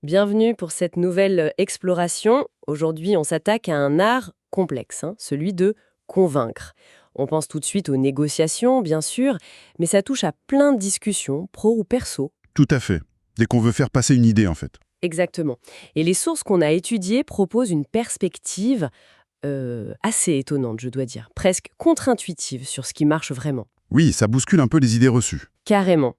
Bienvenue pour cette nouvelle exploration. Aujourd'hui, on s'attaque à un art complexe, celui de convaincre. On pense tout de suite aux négociations, bien sûr, mais ça touche à plein de discussions, pro ou perso. Tout à fait. Dès qu'on veut faire passer une idée, en fait. Exactement. Et les sources qu'on a étudiées proposent une perspective assez étonnante, je dois dire, presque contre-intuitive sur ce qui marche vraiment. Oui, ça bouscule un peu les idées reçues. Carrément.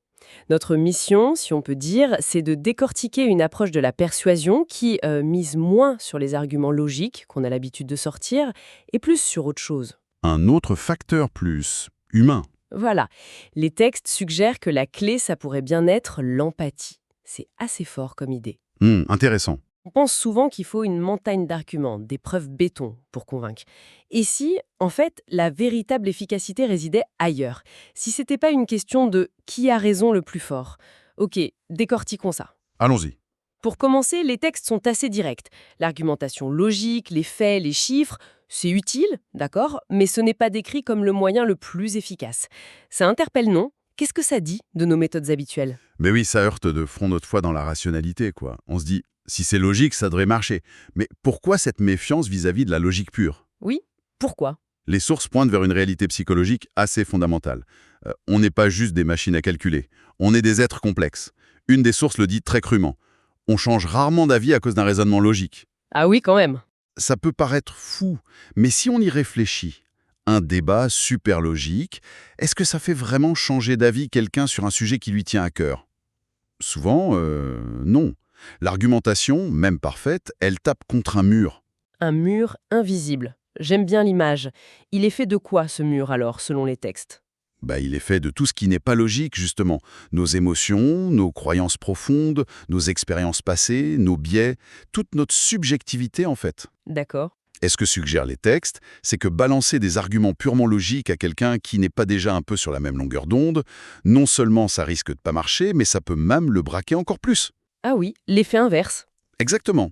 Notre mission, si on peut dire, c'est de décortiquer une approche de la persuasion qui mise moins sur les arguments logiques qu'on a l'habitude de sortir et plus sur autre chose. Un autre facteur plus humain. Voilà. Les textes suggèrent que la clé, ça pourrait bien être l'empathie. C'est assez fort comme idée. Intéressant. On pense souvent qu'il faut une montagne d'arguments, des preuves béton pour convaincre. Et si, en fait, la véritable efficacité résidait ailleurs? Si c'était pas une question de qui a raison le plus fort? Ok, décortiquons ça. Allons-y. Pour commencer, les textes sont assez directs. L'argumentation logique, les faits, les chiffres, c'est utile, d'accord, mais ce n'est pas décrit comme le moyen le plus efficace. Ça interpelle, non? Qu'est-ce que ça dit de nos méthodes habituelles? Mais oui, ça heurte de front notre foi dans la rationalité, quoi. On se dit, si c'est logique, ça devrait marcher. Mais pourquoi cette méfiance vis-à-vis de la logique pure? Oui, pourquoi? Les sources pointent vers une réalité psychologique assez fondamentale. On n'est pas juste des machines à calculer. On est des êtres complexes. Une des sources le dit très crûment. On change rarement d'avis à cause d'un raisonnement logique. Ah oui, quand même. Ça peut paraître fou, mais si on y réfléchit, un débat super logique, est-ce que ça fait vraiment changer d'avis quelqu'un sur un sujet qui lui tient à cœur? Souvent, non. L'argumentation, même parfaite, elle tape contre un mur. Un mur invisible. J'aime bien l'image. Il est fait de quoi ce mur alors, selon les textes? Il est fait de tout ce qui n'est pas logique, justement. Nos émotions, nos croyances profondes, nos expériences passées, nos biais, toute notre subjectivité en fait. D'accord. Et ce que suggèrent les textes, c'est que balancer des arguments purement logiques à quelqu'un qui n'est pas déjà un peu sur la même longueur d'onde, non seulement ça risque de pas marcher, mais ça peut même le braquer encore plus. Ah oui, l'effet inverse. Exactement.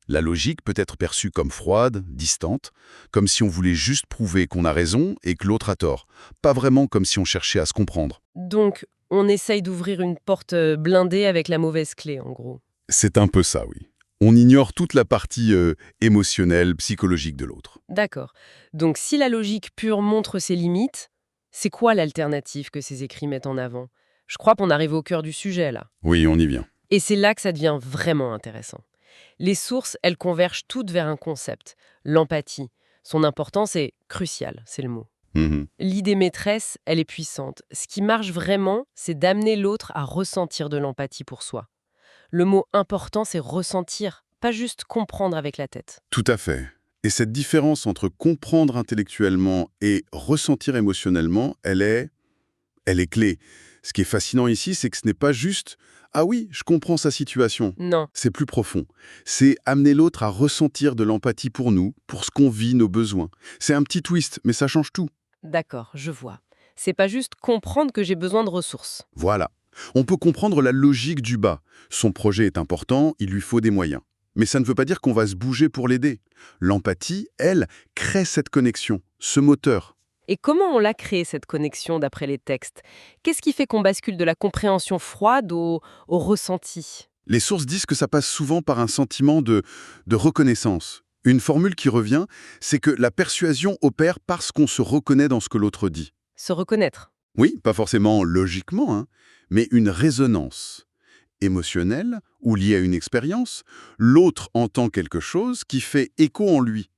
La logique peut être perçue comme froide, distante, comme si on voulait juste prouver qu'on a raison et que l'autre a tort, pas vraiment comme si on cherchait à se comprendre. Donc, on essaye d'ouvrir une porte blindée avec la mauvaise clé, en gros. C'est un peu ça, oui. On ignore toute la partie émotionnelle, psychologique de l'autre. D'accord. Donc, si la logique pure montre ses limites, c'est quoi l'alternative que ces écrits mettent en avant? Je crois qu'on arrive au cœur du sujet, là. Oui, on y vient. Et c'est là que ça devient vraiment intéressant. Les sources, elles convergent toutes vers un concept, l'empathie. Son importance est cruciale, c'est le mot. Mhm. L'idée maîtresse, elle est puissante. Ce qui marche vraiment, c'est d'amener l'autre à ressentir de l'empathie pour soi. Le mot important, c'est ressentir, pas juste comprendre avec la tête. Tout à fait. Et cette différence entre comprendre intellectuellement et ressentir émotionnellement, elle est clé. Ce qui est fascinant ici, c'est que ce n'est pas juste « Ah oui, je comprends sa situation ». Non, C'est plus profond. C'est amener l'autre à ressentir de l'empathie pour nous, pour ce qu'on vit, nos besoins. C'est un petit twist, mais ça change tout. d'accord, je vois. C'est pas juste comprendre que j'ai besoin de ressources. Voilà. On peut comprendre la logique du bas. Son projet est important, il lui faut des moyens. Mais ça ne veut pas dire qu'on va se bouger pour l'aider. L'empathie, elle, crée cette connexion, ce moteur. Et comment on l'a créé, cette connexion, d'après les textes? Qu'est-ce qui fait qu'on bascule de la compréhension froide au ressenti? Les sources disent que ça passe souvent par un sentiment de reconnaissance. Une formule qui revient, c'est que la persuasion opère parce qu'on se reconnaît dans ce que l'autre dit. Se reconnaître. Oui, pas forcément logiquement, mais une résonance émotionnelle ou liée à une expérience. L'autre entend quelque chose qui fait écho en lui,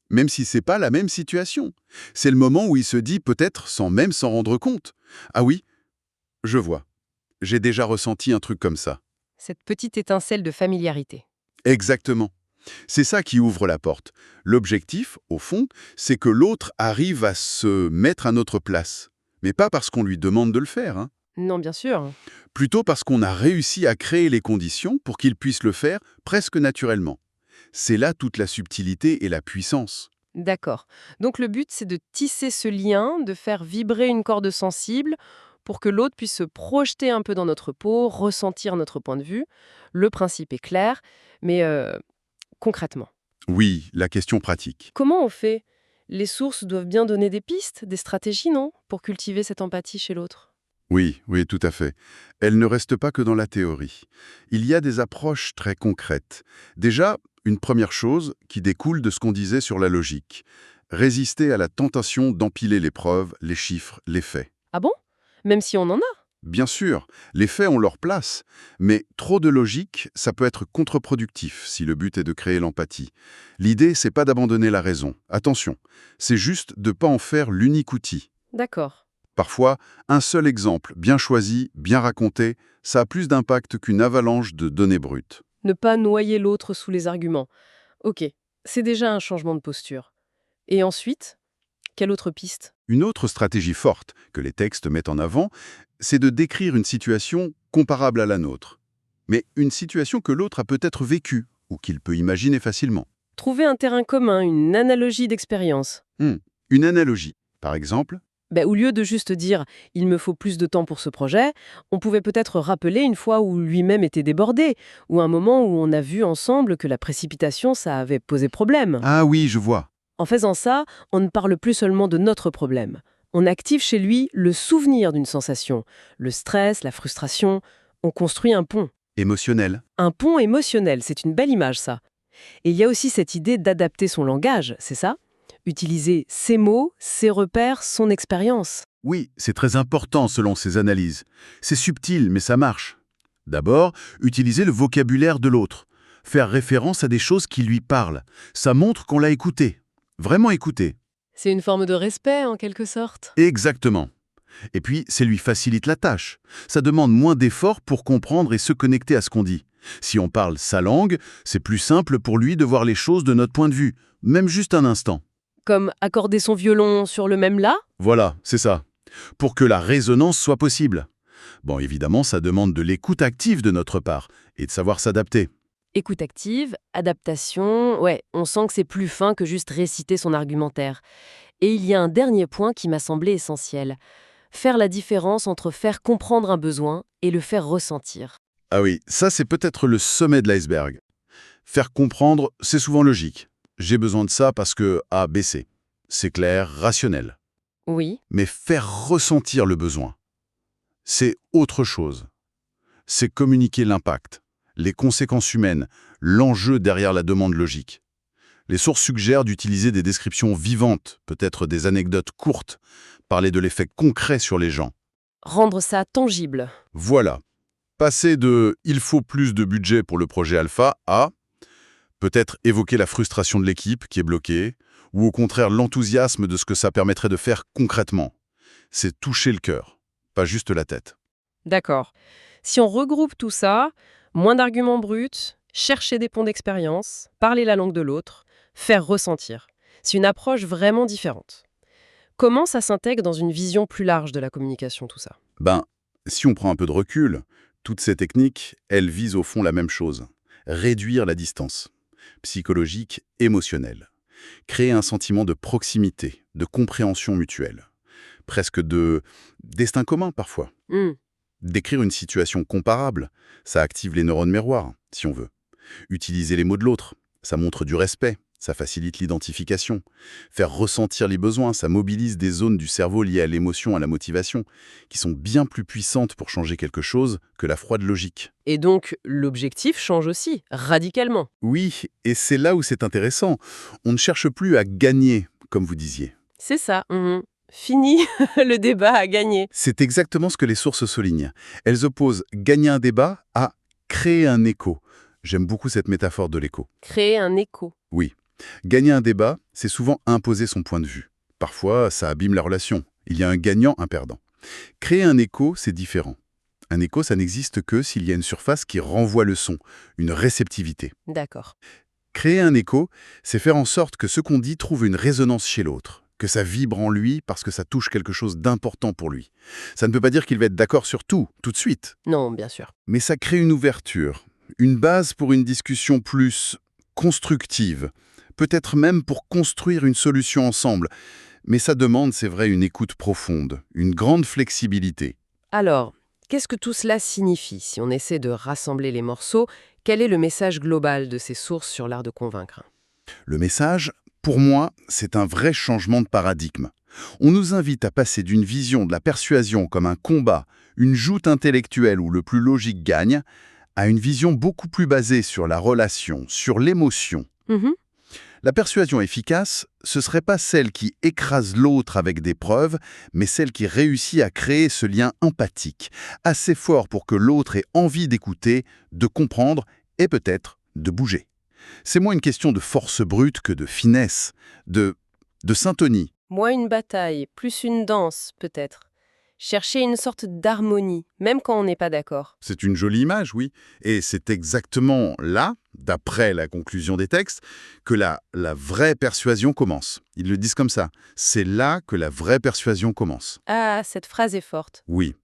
même si c'est pas la même situation. C'est le moment où il se dit peut-être sans même s'en rendre compte. Ah oui, je vois. J'ai déjà ressenti un truc comme ça. Cette petite étincelle de familiarité. Exactement. C'est ça qui ouvre la porte. L'objectif, au fond, c'est que l'autre arrive à se mettre à notre place. Mais pas parce qu'on lui demande de le faire, Non, bien sûr. plutôt parce qu'on a réussi à créer les conditions pour qu'il puisse le faire presque naturellement. C'est là toute la subtilité et la puissance. D'accord. Donc le but, c'est de tisser ce lien, de faire vibrer une corde sensible pour que l'autre puisse se projeter un peu dans notre peau, ressentir notre point de vue. Le principe est clair, mais concrètement, Oui, la question pratique. comment on fait? Les sources doivent bien donner des pistes, des stratégies, non? Pour cultiver cette empathie chez l'autre. Oui, oui, tout à fait. Elle ne reste pas que dans la théorie. Il y a des approches très concrètes. Déjà, une première chose qui découle de ce qu'on disait sur la logique. Résister à la tentation d'empiler les preuves, les chiffres, les faits. Ah bon? Même si on en a? Bien sûr, les faits ont leur place, mais trop de logique, ça peut être contre-productif si le but est de créer l'empathie. L'idée, c'est pas d'abandonner la raison. Attention, c'est juste de pas en faire l'unique outil. D'accord. Parfois, un seul exemple, bien choisi, bien raconté, ça a plus d'impact qu'une avalanche de données brutes. Ne pas noyer l'autre sous les arguments. Ok, c'est déjà un changement de posture. Et ensuite, quelle autre piste? Une autre stratégie forte que les textes mettent en avant, c'est de décrire une situation comparable à la nôtre. Mais une situation que l'autre a peut-être vécue ou qu'il peut imaginer facilement. Trouver un terrain commun, une analogie d'expérience. Hmm. Une analogie, par exemple. Au lieu de juste dire «il me faut plus de temps pour ce projet», on pouvait peut-être rappeler une fois où lui-même était débordé, ou un moment où on a vu ensemble que la précipitation, ça avait posé problème. Ah oui, je vois. En faisant ça, on ne parle plus seulement de notre problème. On active chez lui le souvenir d'une sensation, le stress, la frustration. On construit un pont. Émotionnel. Un pont émotionnel, c'est une belle image ça. Et il y a aussi cette idée d'adapter son langage, c'est ça? Utiliser ses mots, ses repères, son expérience. Oui, c'est très important selon ces analyses. C'est subtil, mais ça marche. D'abord, utiliser le vocabulaire de l'autre. Faire référence à des choses qui lui parlent. Ça montre qu'on l'a écouté. Vraiment écouté. C'est une forme de respect, en quelque sorte. Exactement. Et puis, ça lui facilite la tâche. Ça demande moins d'efforts pour comprendre et se connecter à ce qu'on dit. Si on parle sa langue, c'est plus simple pour lui de voir les choses de notre point de vue, même juste un instant. Comme accorder son violon sur le même la? Voilà, c'est ça. Pour que la résonance soit possible. Bon, évidemment, ça demande de l'écoute active de notre part et de savoir s'adapter. Écoute active, adaptation, ouais, on sent que c'est plus fin que juste réciter son argumentaire. Et il y a un dernier point qui m'a semblé essentiel. Faire la différence entre faire comprendre un besoin et le faire ressentir. Ah oui, ça c'est peut-être le sommet de l'iceberg. Faire comprendre, c'est souvent logique. J'ai besoin de ça parce que A, B, C. C'est clair, rationnel. Oui, Mais faire ressentir le besoin, c'est autre chose. C'est communiquer l'impact, les conséquences humaines, l'enjeu derrière la demande logique. Les sources suggèrent d'utiliser des descriptions vivantes, peut-être des anecdotes courtes, parler de l'effet concret sur les gens. rendre ça tangible. Voilà. Passer de « il faut plus de budget pour le projet alpha » à peut-être évoquer la frustration de l'équipe qui est bloquée, ou au contraire l'enthousiasme de ce que ça permettrait de faire concrètement. C'est toucher le cœur, pas juste la tête. D'accord. Si on regroupe tout ça, moins d'arguments bruts, chercher des ponts d'expérience, parler la langue de l'autre, faire ressentir. C'est une approche vraiment différente. Comment ça s'intègre dans une vision plus large de la communication, tout ça? Si on prend un peu de recul, toutes ces techniques, elles visent au fond la même chose. Réduire la distance, psychologique, émotionnelle. Créer un sentiment de proximité, de compréhension mutuelle. Presque de destin commun parfois. Hmm, Décrire une situation comparable, ça active les neurones miroirs, si on veut. Utiliser les mots de l'autre, ça montre du respect, ça facilite l'identification. Faire ressentir les besoins, ça mobilise des zones du cerveau liées à l'émotion, à la motivation, qui sont bien plus puissantes pour changer quelque chose que la froide logique. Et donc, l'objectif change aussi, radicalement. Oui, et c'est là où c'est intéressant. On ne cherche plus à gagner, comme vous disiez. C'est ça. Fini le débat à gagner. C'est exactement ce que les sources soulignent. Elles opposent gagner un débat à créer un écho. J'aime beaucoup cette métaphore de l'écho. Créer un écho. Oui. Gagner un débat, c'est souvent imposer son point de vue. Parfois, ça abîme la relation. Il y a un gagnant, un perdant. Créer un écho, c'est différent. Un écho, ça n'existe que s'il y a une surface qui renvoie le son, une réceptivité. D'accord. Créer un écho, c'est faire en sorte que ce qu'on dit trouve une résonance chez l'autre, que ça vibre en lui parce que ça touche quelque chose d'important pour lui. Ça ne peut pas dire qu'il va être d'accord sur tout de suite, Non, bien sûr. mais ça crée une ouverture, une base pour une discussion plus constructive, peut-être même pour construire une solution ensemble. Mais ça demande, c'est vrai, une écoute profonde, une grande flexibilité. Alors, qu'est-ce que tout cela signifie si on essaie de rassembler les morceaux? Quel est le message global de ces sources sur l'art de convaincre? Le message, pour moi, c'est un vrai changement de paradigme. On nous invite à passer d'une vision de la persuasion comme un combat, une joute intellectuelle où le plus logique gagne, à une vision beaucoup plus basée sur la relation, sur l'émotion. Mhm. La persuasion efficace, ce serait pas celle qui écrase l'autre avec des preuves, mais celle qui réussit à créer ce lien empathique, assez fort pour que l'autre ait envie d'écouter, de comprendre et peut-être de bouger. C'est moins une question de force brute que de finesse, de syntonie. Moins une bataille, plus une danse, peut-être. Chercher une sorte d'harmonie, même quand on n'est pas d'accord. C'est une jolie image, oui. Et c'est exactement là, d'après la conclusion des textes, que la vraie persuasion commence. Ils le disent comme ça. C'est là que la vraie persuasion commence. Ah, cette phrase est forte. Oui.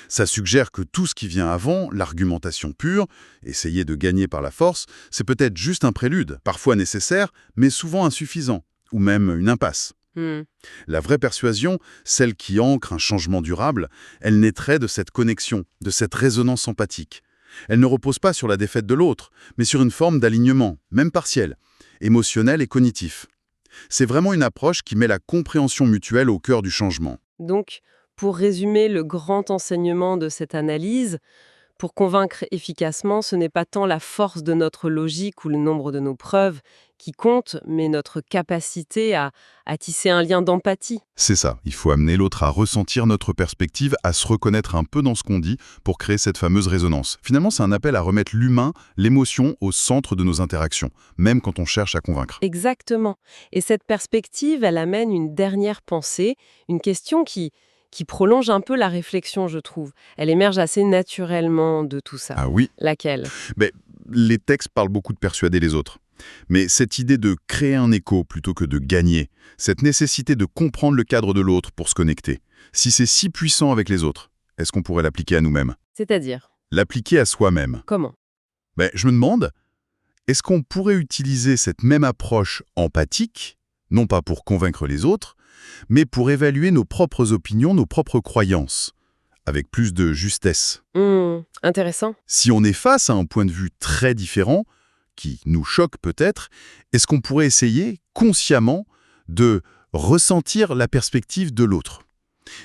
Ça suggère que tout ce qui vient avant, l'argumentation pure, essayer de gagner par la force, c'est peut-être juste un prélude, parfois nécessaire, mais souvent insuffisant, ou même une impasse. Hmm. La vraie persuasion, celle qui ancre un changement durable, elle naîtrait de cette connexion, de cette résonance empathique. Elle ne repose pas sur la défaite de l'autre, mais sur une forme d'alignement, même partiel, émotionnel et cognitif. C'est vraiment une approche qui met la compréhension mutuelle au cœur du changement. Donc, pour résumer le grand enseignement de cette analyse, pour convaincre efficacement, ce n'est pas tant la force de notre logique ou le nombre de nos preuves qui compte, mais notre capacité à tisser un lien d'empathie. C'est ça, il faut amener l'autre à ressentir notre perspective, à se reconnaître un peu dans ce qu'on dit pour créer cette fameuse résonance. Finalement, c'est un appel à remettre l'humain, l'émotion au centre de nos interactions, même quand on cherche à convaincre. Exactement. Et cette perspective, elle amène une dernière pensée, une question qui prolonge un peu la réflexion, je trouve. Elle émerge assez naturellement de tout ça. Ah oui, Laquelle? mais les textes parlent beaucoup de persuader les autres. Mais cette idée de créer un écho plutôt que de gagner, cette nécessité de comprendre le cadre de l'autre pour se connecter, si c'est si puissant avec les autres, est-ce qu'on pourrait l'appliquer à nous-mêmes? C'est-à-dire, L'appliquer à soi-même? comment? Je me demande, est-ce qu'on pourrait utiliser cette même approche empathique, non pas pour convaincre les autres, mais pour évaluer nos propres opinions, nos propres croyances, avec plus de justesse? Intéressant. Si on est face à un point de vue très différent, qui nous choque peut-être, est-ce qu'on pourrait essayer consciemment de ressentir la perspective de l'autre,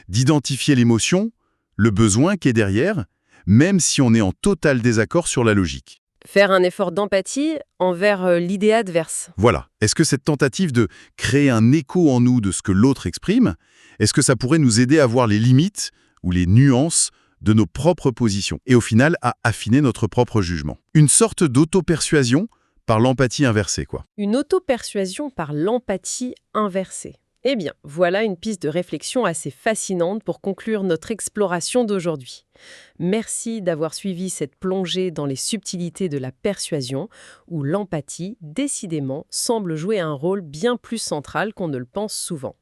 d'identifier l'émotion, le besoin qui est derrière, même si on est en total désaccord sur la logique? Faire un effort d'empathie envers l'idée adverse. Voilà. Est-ce que cette tentative de créer un écho en nous de ce que l'autre exprime, est-ce que ça pourrait nous aider à voir les limites ou les nuances de nos propres positions et au final à affiner notre propre jugement? Une sorte d'auto-persuasion par l'empathie inversée, quoi. Une auto-persuasion par l'empathie inversée. Eh bien, voilà une piste de réflexion assez fascinante pour conclure notre exploration d'aujourd'hui. Merci d'avoir suivi cette plongée dans les subtilités de la persuasion, où l'empathie, décidément, semble jouer un rôle bien plus central qu'on ne le pense souvent.